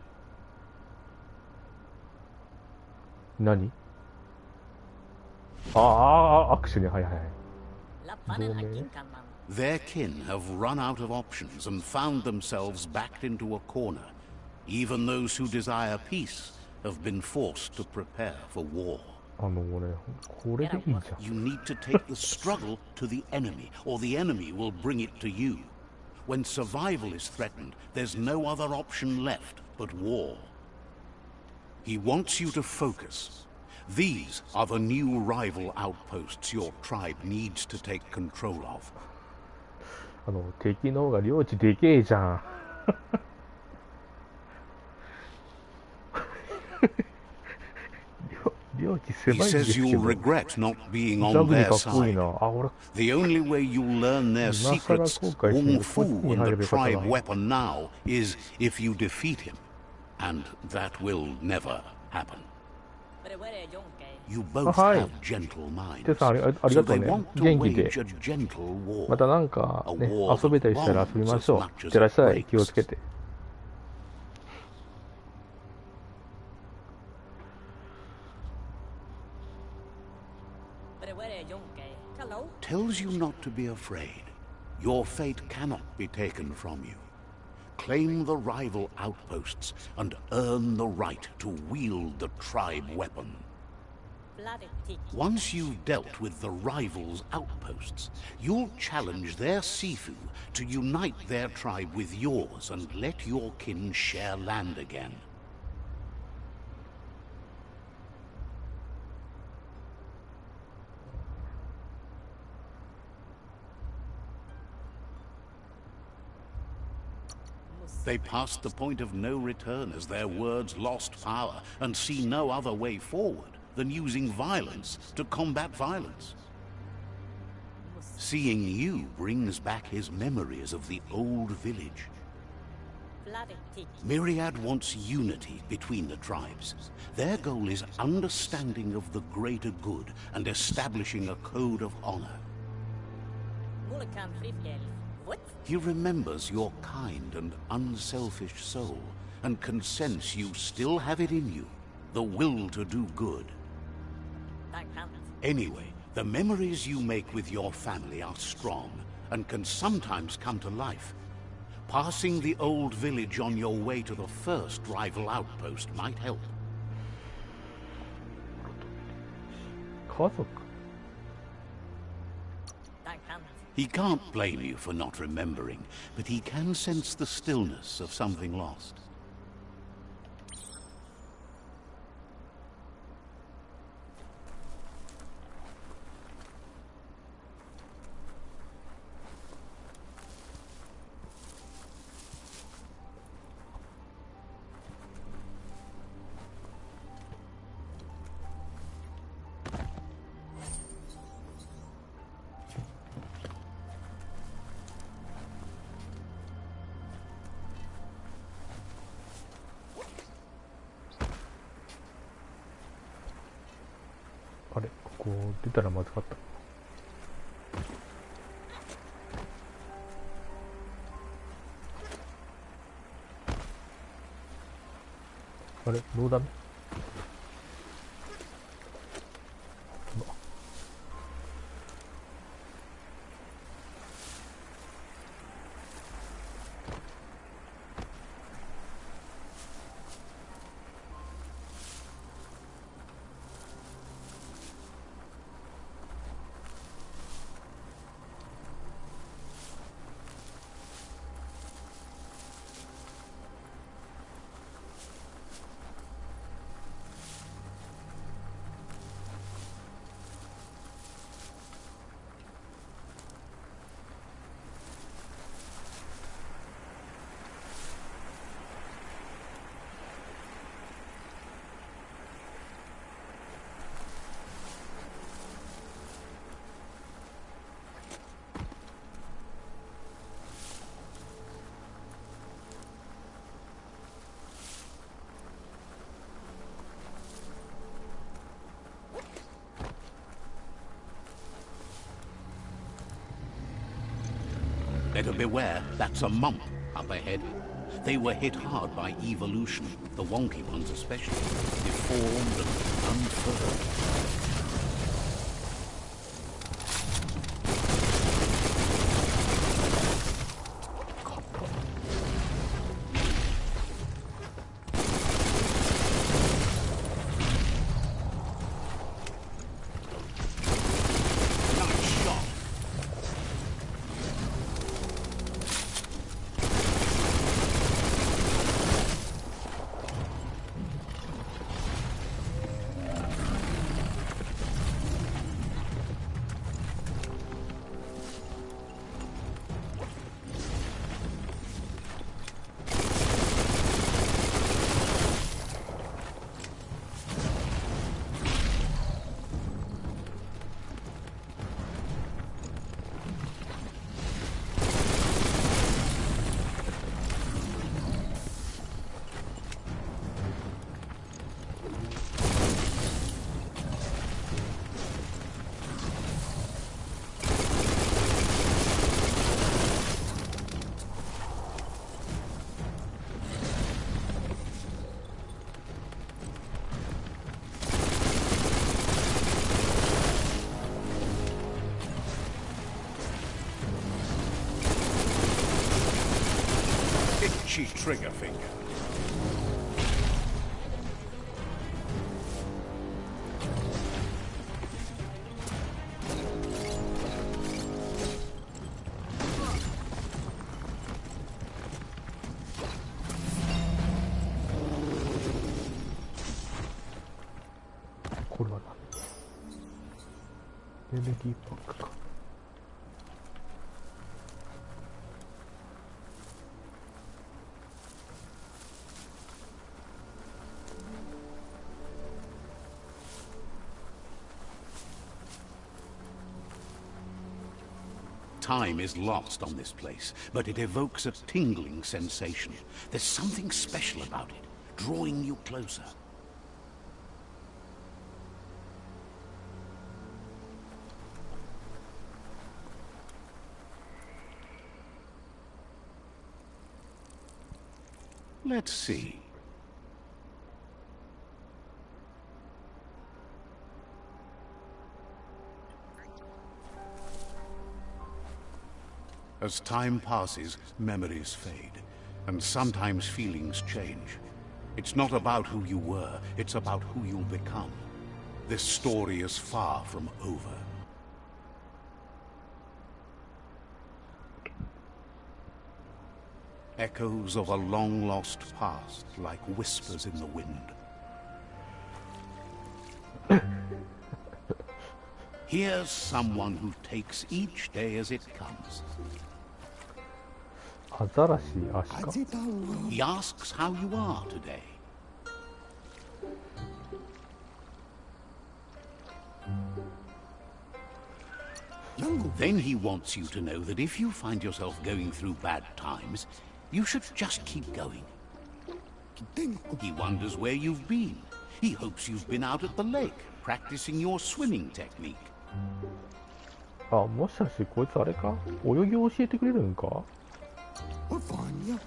何？握手ね、はいはい。同盟？ Their kin have run out of options and found themselves backed into a corner. Even those who desire peace have been forced to prepare for war. 俺、これでいいじゃん。 You need to take the struggle to the enemy, or the enemy will bring it to you. When survival is threatened, there's no other option left but war. He wants you to focus. These are the new rival outposts your tribe needs to take control of. 敵の方が領地でけえじゃん。領地 He 狭いんです says け you'll ど。 regret not being ザ on ブに their かっこいい side. な。俺、 The only way you'll learn their secrets, Wong Fu and the tribe weapon now, is if you defeat him. And that will never happen. You both Hi. have gentle minds, てさんありが so とう they ね。 want to 元気で。 wage a gentle war. またなんかね、遊べたりしたら遊びましょう。いってらっしゃい。気をつけて。Tells you not to be afraid. Your fate cannot be taken from you. Claim the rival outposts and earn the right to wield the tribe weapon. Once you've dealt with the rivals' outposts, you'll challenge their Sifu to unite their tribe with yours and let your kin share land again. They passed the point of no return as their words lost power and see no other way forward than using violence to combat violence. Seeing you brings back his memories of the old village. Myriad wants unity between the tribes. Their goal is understanding of the greater good and establishing a code of honor. He remembers your kind and unselfish soul and can sense you still have it in you, the will to do good. Anyway, the memories you make with your family are strong and can sometimes come to life. Passing the old village on your way to the first rival outpost might help. 家族 He can't blame you for not remembering, but he can sense the stillness of something lost. あれ、ここ出たらまずかった。あれ、どうだね。Better beware, that's a mump up ahead. They were hit hard by evolution, the wonky ones especially, deformed and unfurled. Itchy trigger finger.これは何？エネルギーパックか。Time is lost on this place, but it evokes a tingling sensation. There's something special about it, drawing you closer. Let's see. As time passes, memories fade, and sometimes feelings change. It's not about who you were, it's about who you'll become. This story is far from over. Echoes of a long-lost past, like whispers in the wind. Here's someone who takes each day as it comes. アザラシ、アシカ。 He asks how you are today. Then he wants you to know that if you find yourself going through bad times, you should just keep going. He wonders where you've been. He hopes you've been out at the lake, practicing your swimming technique. あ、もしかしてこいつあれか、泳ぎを教えてくれるんか。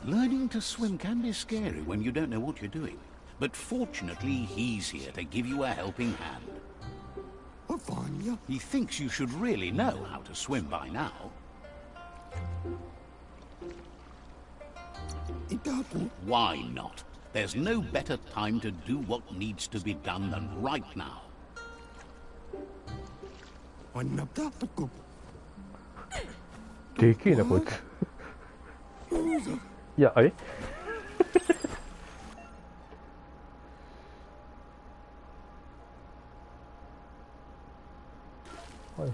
Learning to swim can be scary when you don't know what you're doing. But fortunately, he's here to give you a helping hand. He thinks you should really know how to swim by now. Why not? There's no better time to do what needs to be done than right now. でけえなこいつ。いや、あれはいはいはい。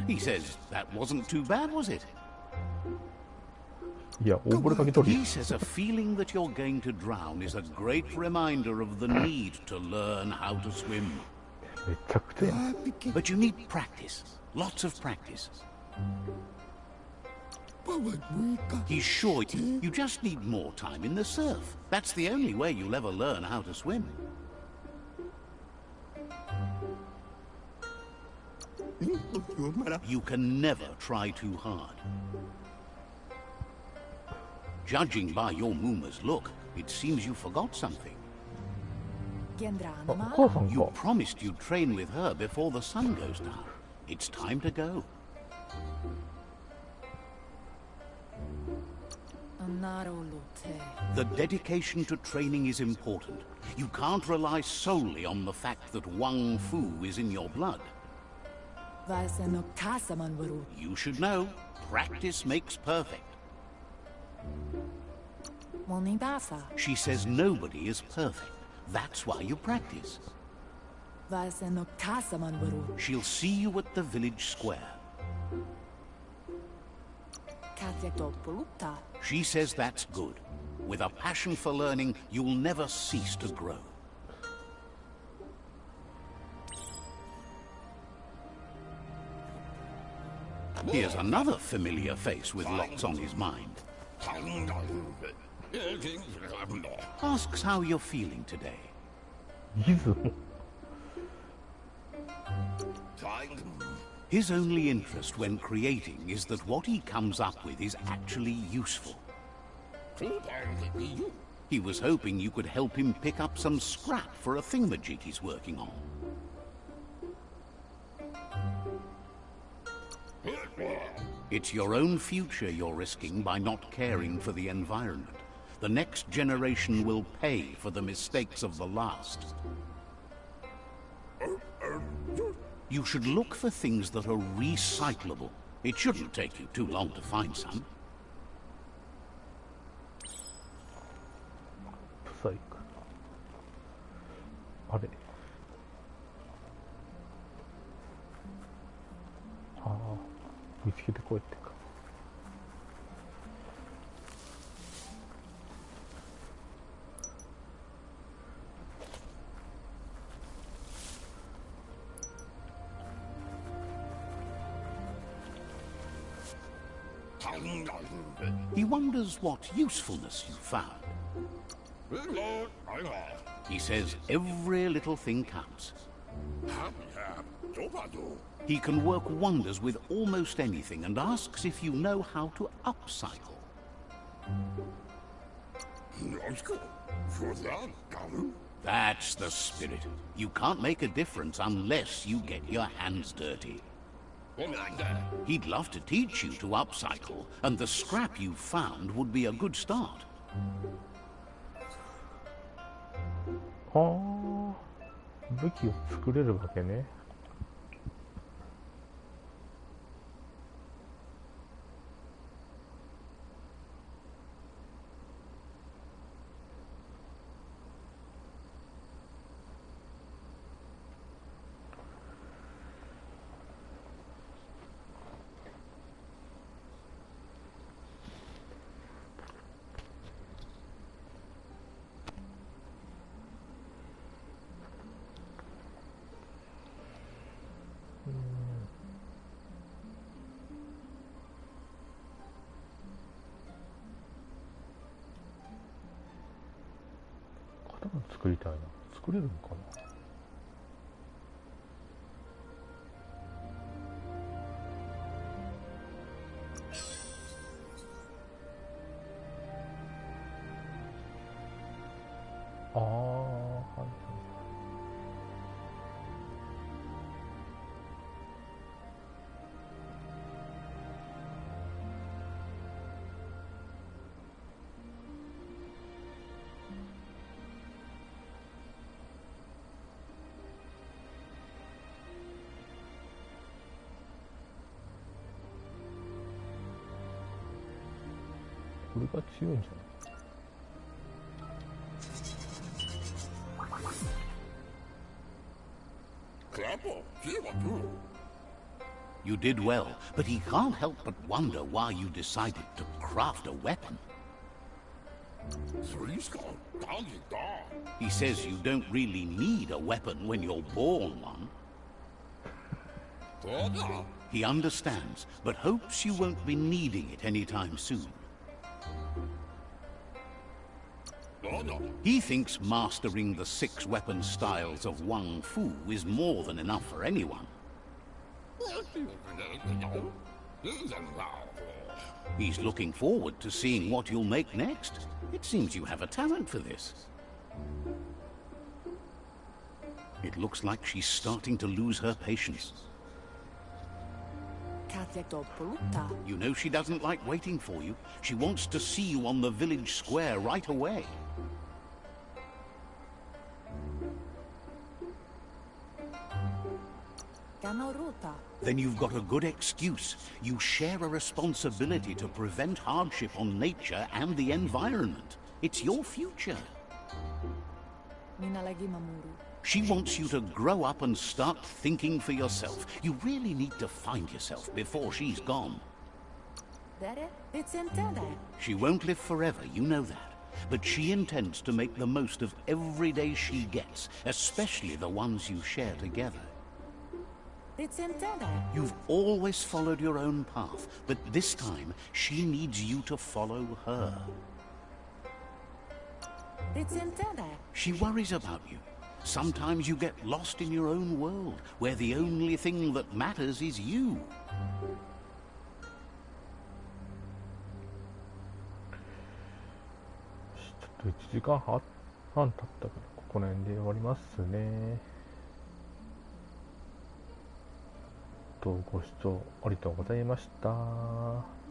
He says that wasn't too bad, was it? いや、溺れかけとるよ。 He says a feeling that you're going to drown is a great reminder of the need to learn how to swim. めちゃくちゃやん。 But you need practice. Lots of practice. He's sure you just need more time in the surf. That's the only way you'll ever learn how to swim. You can never try too hard. Judging by your Mooma's look, it seems you forgot something. あ、お母さん You か。 promised you'd train with her before the sun goes down. It's time to go. The dedication to training is important. You can't rely solely on the fact that Wang Fu is in your blood. You should know, practice makes perfect. She says nobody is perfect. That's why you practice. She'll see you at the village square. She says that's good. With a passion for learning, you'll never cease to grow. Here's another familiar face with lots on his mind. Asks how you're feeling today. ギズモ。 His only interest when creating is that what he comes up with is actually useful. He was hoping you could help him pick up some scrap for a thingamajig he's working on. It's your own future you're risking by not caring for the environment. The next generation will pay for the mistakes of the last. You should look for things that are recyclable. It shouldn't take you too long to find some. ブサイク。あれ。ああ、見つけてこうやってか。He wonders what usefulness you found. He says every little thing counts. He can work wonders with almost anything and asks if you know how to upcycle. That's the spirit. You can't make a difference unless you get your hands dirty. He'd love to teach you to upcycle, and the scrap you found would be a good start. はあ、武器を作れるわけね。作りたいな。作れるのかな。ああ、はいはい。これが強いんじゃない？You did well, but he can't help but wonder why you decided to craft a weapon. He says you don't really need a weapon when you're born one. He understands, but hopes you won't be needing it anytime soon. He thinks mastering the 6 weapon styles of Wang Fu is more than enough for anyone. He's looking forward to seeing what you'll make next. It seems you have a talent for this. It looks like she's starting to lose her patience. You know she doesn't like waiting for you. She wants to see you on the village square right away. Then you've got a good excuse. You share a responsibility to prevent hardship on nature and the environment. It's your future. She wants you to grow up and start thinking for yourself. You really need to find yourself before she's gone. She won't live forever, you know that. But she intends to make the most of every day she gets, especially the ones you share together. You've always followed your own path, but this time she needs you to follow her. She worries about you. Sometimes you get lost in your own world, where the only thing that matters is you. ちょっと1時間半経ったからこの辺で終わりますね。ご視聴ありがとうございました。